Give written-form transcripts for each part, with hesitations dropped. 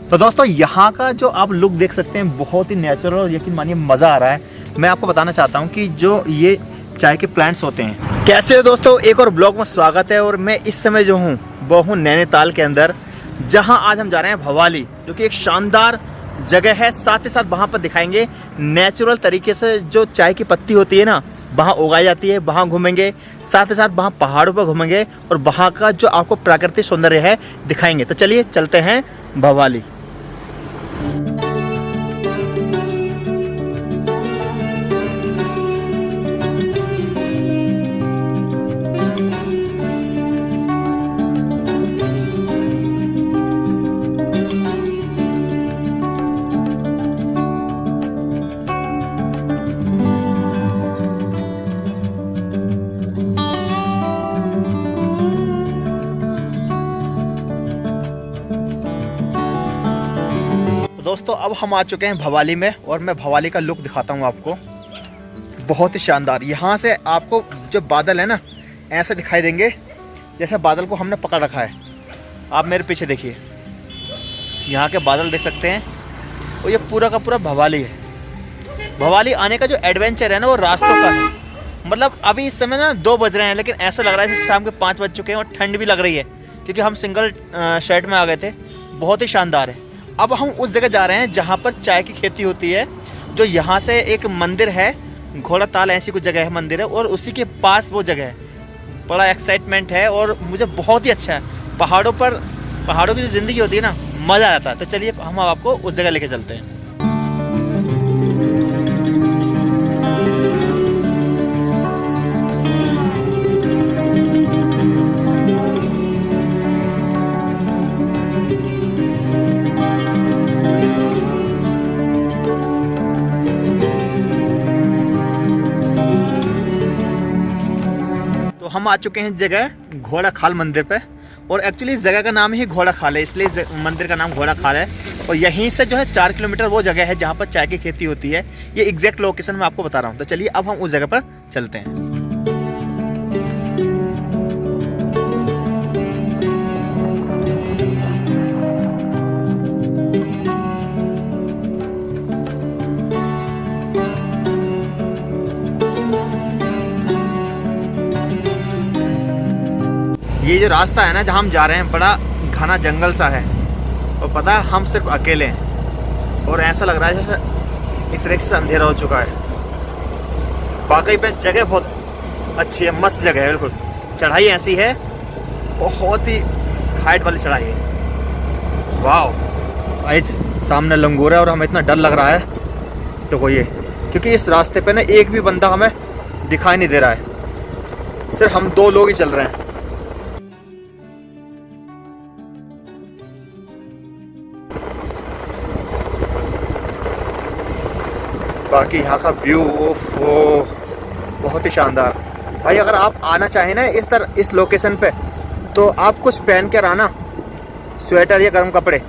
तो दोस्तों यहाँ का जो आप लुक देख सकते हैं बहुत ही नेचुरल और यकीन मानिए मज़ा आ रहा है। मैं आपको बताना चाहता हूँ कि जो ये चाय के प्लांट्स होते हैं। कैसे हो दोस्तों, एक और ब्लॉग में स्वागत है। और मैं इस समय जो हूँ वो हूँ नैनीताल के अंदर, जहाँ आज हम जा रहे हैं भवाली, जो कि एक शानदार जगह है। साथ ही साथ वहाँ पर दिखाएंगे नेचुरल तरीके से जो चाय की पत्ती होती है ना, वहाँ उगाई जाती है, वहाँ घूमेंगे। साथ ही साथ वहाँ पहाड़ों पर घूमेंगे और वहाँ का जो आपको प्राकृतिक सौंदर्य है दिखाएंगे। तो चलिए चलते हैं भवाली। दोस्तों अब हम आ चुके हैं भवाली में और मैं भवाली का लुक दिखाता हूँ आपको। बहुत ही शानदार। यहाँ से आपको जो बादल है ना ऐसे दिखाई देंगे जैसे बादल को हमने पकड़ रखा है। आप मेरे पीछे देखिए, यहाँ के बादल देख सकते हैं। और ये पूरा का पूरा भवाली है। भवाली आने का जो एडवेंचर है ना वो रास्तों का है। मतलब अभी इस समय ना 2 बज रहे हैं, लेकिन ऐसा लग रहा है जैसे शाम के 5 बज चुके हैं। और ठंड भी लग रही है क्योंकि हम सिंगल शर्ट में आ गए थे। बहुत ही शानदार है। अब हम उस जगह जा रहे हैं जहाँ पर चाय की खेती होती है। जो यहाँ से एक मंदिर है, घोड़ा ताल ऐसी कुछ जगह है, मंदिर है, और उसी के पास वो जगह है। बड़ा एक्साइटमेंट है और मुझे बहुत ही अच्छा है। पहाड़ों की जो ज़िंदगी होती है ना, मज़ा आता है। तो चलिए हम आपको उस जगह लेके चलते हैं। हम आ चुके हैं इस जगह घोड़ा खाल मंदिर पे। और एक्चुअली इस जगह का नाम ही घोड़ा खाल है, इसलिए मंदिर का नाम घोड़ा खाल है। और यहीं से जो है 4 किलोमीटर वो जगह है जहाँ पर चाय की खेती होती है। ये एग्जैक्ट लोकेशन मैं आपको बता रहा हूँ। तो चलिए अब हम उस जगह पर चलते हैं। ये जो रास्ता है ना जहाँ हम जा रहे हैं, बड़ा घना जंगल सा है। और पता है हम सिर्फ अकेले हैं और ऐसा लग रहा है जैसे एक तरीके से अंधेरा हो चुका है। वाकई पे जगह बहुत अच्छी है, मस्त जगह है। बिल्कुल चढ़ाई ऐसी है, बहुत ही हाइट वाली चढ़ाई है। वाह, आज सामने लंगूर है और हमें इतना डर लग रहा है तो ये, क्योंकि इस रास्ते पे ना एक भी बंदा हमें दिखाई नहीं दे रहा है। सिर्फ हम 2 लोग ही चल रहे हैं। बाकी यहाँ का व्यू बहुत ही शानदार। भाई अगर आप आना चाहें ना इस लोकेशन पे, तो आप कुछ पहन कर आना, स्वेटर या गर्म कपड़े।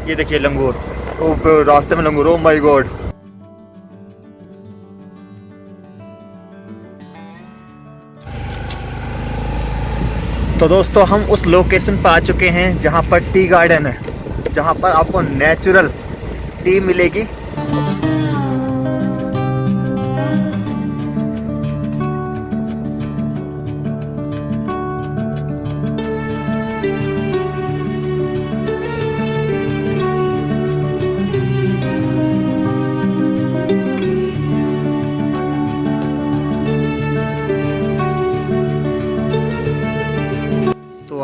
ये देखिए लंगूर, रास्ते में लंगूर, ओ माय गॉड। तो दोस्तों हम उस लोकेशन पर आ चुके हैं जहाँ पर टी गार्डन है, जहाँ पर आपको नेचुरल टी मिलेगी।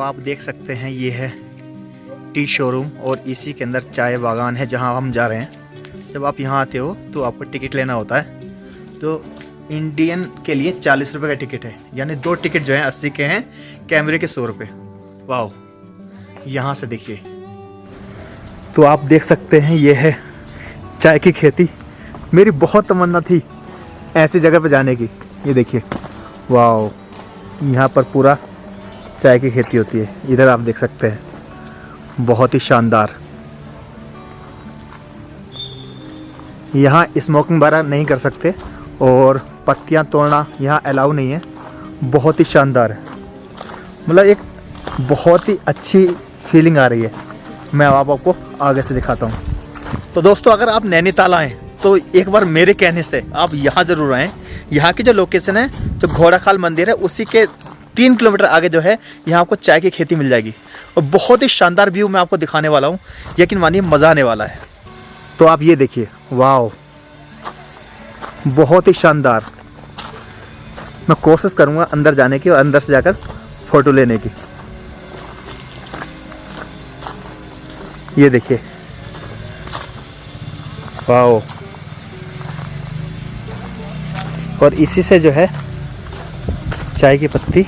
आप देख सकते हैं ये है टी शोरूम और इसी के अंदर चाय बागान है जहां हम जा रहे हैं। जब आप यहां आते हो तो आपको टिकट लेना होता है। तो इंडियन के लिए 40 रुपये का टिकट है, यानी 2 टिकट जो है 80 के हैं, कैमरे के 100 रुपये। वाह, यहाँ से देखिए तो आप देख सकते हैं ये है चाय की खेती। मेरी बहुत तमन्ना थी ऐसी जगह पे जाने की। ये देखिए, वाह, यहाँ पर पूरा चाय की खेती होती है। इधर आप देख सकते हैं, बहुत ही शानदार। यहाँ स्मोकिंग वगैरह नहीं कर सकते और पत्तियाँ तोड़ना यहाँ अलाउ नहीं है। बहुत ही शानदार है, मतलब एक बहुत ही अच्छी फीलिंग आ रही है। मैं आपको आगे से दिखाता हूँ। तो दोस्तों अगर आप नैनीताल आएँ तो एक बार मेरे कहने से आप यहाँ ज़रूर आएँ। यहाँ की जो लोकेशन है, जो घोड़ाखाल मंदिर है, उसी के 3 किलोमीटर आगे जो है यहाँ आपको चाय की खेती मिल जाएगी और बहुत ही शानदार व्यू मैं आपको दिखाने वाला हूँ। यकीन मानिए मज़ा आने वाला है। तो आप ये देखिए, वाह, बहुत ही शानदार। मैं कोशिश करूँगा अंदर जाने की और अंदर से जाकर फ़ोटो लेने की। ये देखिए, वाह। और इसी से जो है चाय की पत्ती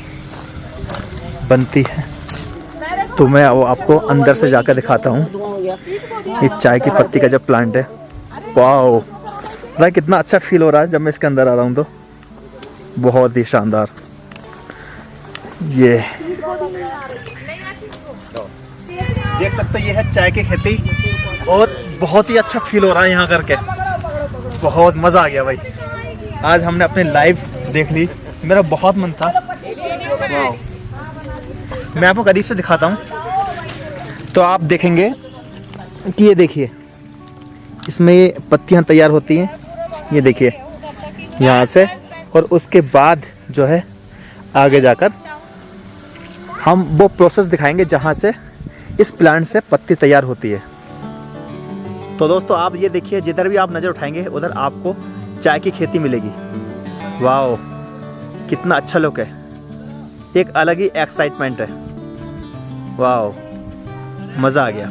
बनती है। तो मैं वो आपको अंदर से जाकर दिखाता हूँ। इस चाय की पत्ती का जो प्लांट है, वाह, भाई कितना अच्छा फील हो रहा है जब मैं इसके अंदर आ रहा हूँ। तो बहुत ही शानदार। ये देख सकते हो, ये है चाय की खेती और बहुत ही अच्छा फील हो रहा है यहाँ करके। बहुत मज़ा आ गया भाई। आज हमने अपने लाइव देख ली, मेरा बहुत मन था। मैं आपको करीब से दिखाता हूँ तो आप देखेंगे कि ये देखिए, इसमें ये पत्तियाँ तैयार होती हैं। ये देखिए यहाँ से, और उसके बाद जो है आगे जाकर हम वो प्रोसेस दिखाएंगे जहाँ से इस प्लांट से पत्ती तैयार होती है। तो दोस्तों आप ये देखिए, जिधर भी आप नज़र उठाएंगे उधर आपको चाय की खेती मिलेगी। वाह, कितना अच्छा लुक है, एक अलग ही एक्साइटमेंट है। वाह, मज़ा आ गया।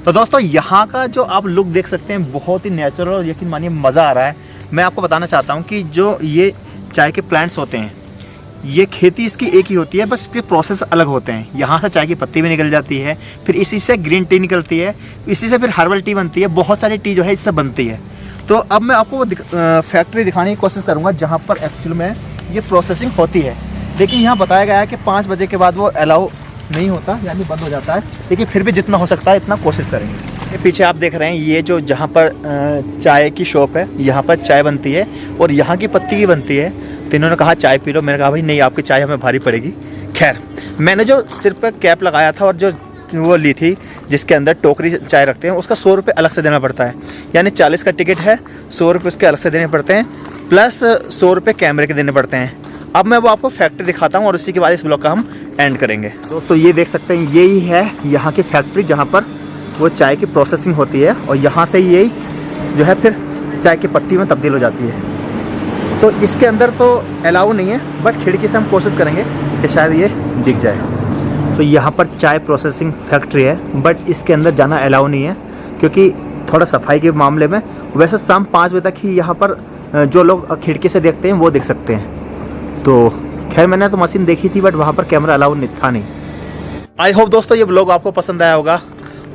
तो दोस्तों यहाँ का जो आप लुक देख सकते हैं, बहुत ही नेचुरल और यकीन मानिए मज़ा आ रहा है। मैं आपको बताना चाहता हूँ कि जो ये चाय के प्लांट्स होते हैं, ये खेती इसकी एक ही होती है, बस इसके प्रोसेस अलग होते हैं। यहाँ से चाय की पत्ती भी निकल जाती है, फिर इसी से ग्रीन टी निकलती है, इसी से फिर हर्बल टी बनती है, बहुत सारी टी जो है इससे बनती है। तो अब मैं आपको वो फैक्ट्री दिखाने की कोशिश करूँगा जहाँ पर एक्चुअल में ये प्रोसेसिंग होती है। लेकिन यहाँ बताया गया है कि 5 बजे के बाद वो अलाउ नहीं होता, यानी बंद हो जाता है। लेकिन फिर भी जितना हो सकता है इतना कोशिश करेंगे। ये पीछे आप देख रहे हैं, ये जो जहाँ पर चाय की शॉप है, यहाँ पर चाय बनती है और यहाँ की पत्ती की बनती है। तो इन्होंने कहा चाय पी लो, मैंने कहा भाई नहीं, आपकी चाय हमें भारी पड़ेगी। खैर, मैंने जो सिर पर कैप लगाया था और जो वो ली थी जिसके अंदर टोकरी चाय रखते हैं, उसका 100 रुपये अलग से देना पड़ता है। यानी 40 का टिकट है, 100 रुपये उसके अलग से देने पड़ते हैं, प्लस 100 रुपये कैमरे के देने पड़ते हैं। अब मैं वो आपको फैक्ट्री दिखाता हूँ और उसी के बाद इस ब्लॉग का हम एंड करेंगे। दोस्तों ये देख सकते हैं, यही है यहाँ की फैक्ट्री जहाँ पर वो चाय की प्रोसेसिंग होती है और यहाँ से यही जो है फिर चाय की पत्ती में तब्दील हो जाती है। तो इसके अंदर तो अलाउ नहीं है, बट खिड़की से हम कोशिश करेंगे कि शायद ये दिख जाए। तो यहाँ पर चाय प्रोसेसिंग फैक्ट्री है, बट इसके अंदर जाना अलाउ नहीं है क्योंकि थोड़ा सफाई के मामले में। वैसे शाम 5 बजे तक ही यहाँ पर जो लोग खिड़की से देखते हैं वो देख सकते हैं। तो खैर मैंने तो मशीन देखी थी, बट वहाँ पर कैमरा अलाउ था नहीं। आई होप दोस्तों ये ब्लॉग आपको पसंद आया होगा,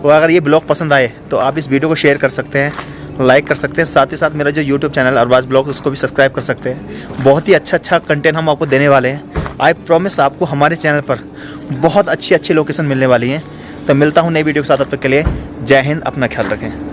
और अगर ये ब्लॉग पसंद आए तो आप इस वीडियो को शेयर कर सकते हैं, लाइक कर सकते हैं। साथ ही साथ मेरा जो यूट्यूब चैनल अरबाज ब्लॉग, उसको भी सब्सक्राइब कर सकते हैं। बहुत ही अच्छा कंटेंट हम आपको देने वाले हैं। आई प्रॉमिस आपको हमारे चैनल पर बहुत अच्छी लोकेशन मिलने वाली हैं। तो मिलता हूँ नई वीडियो के साथ, तब तक के लिए जय हिंद, अपना ख्याल रखें।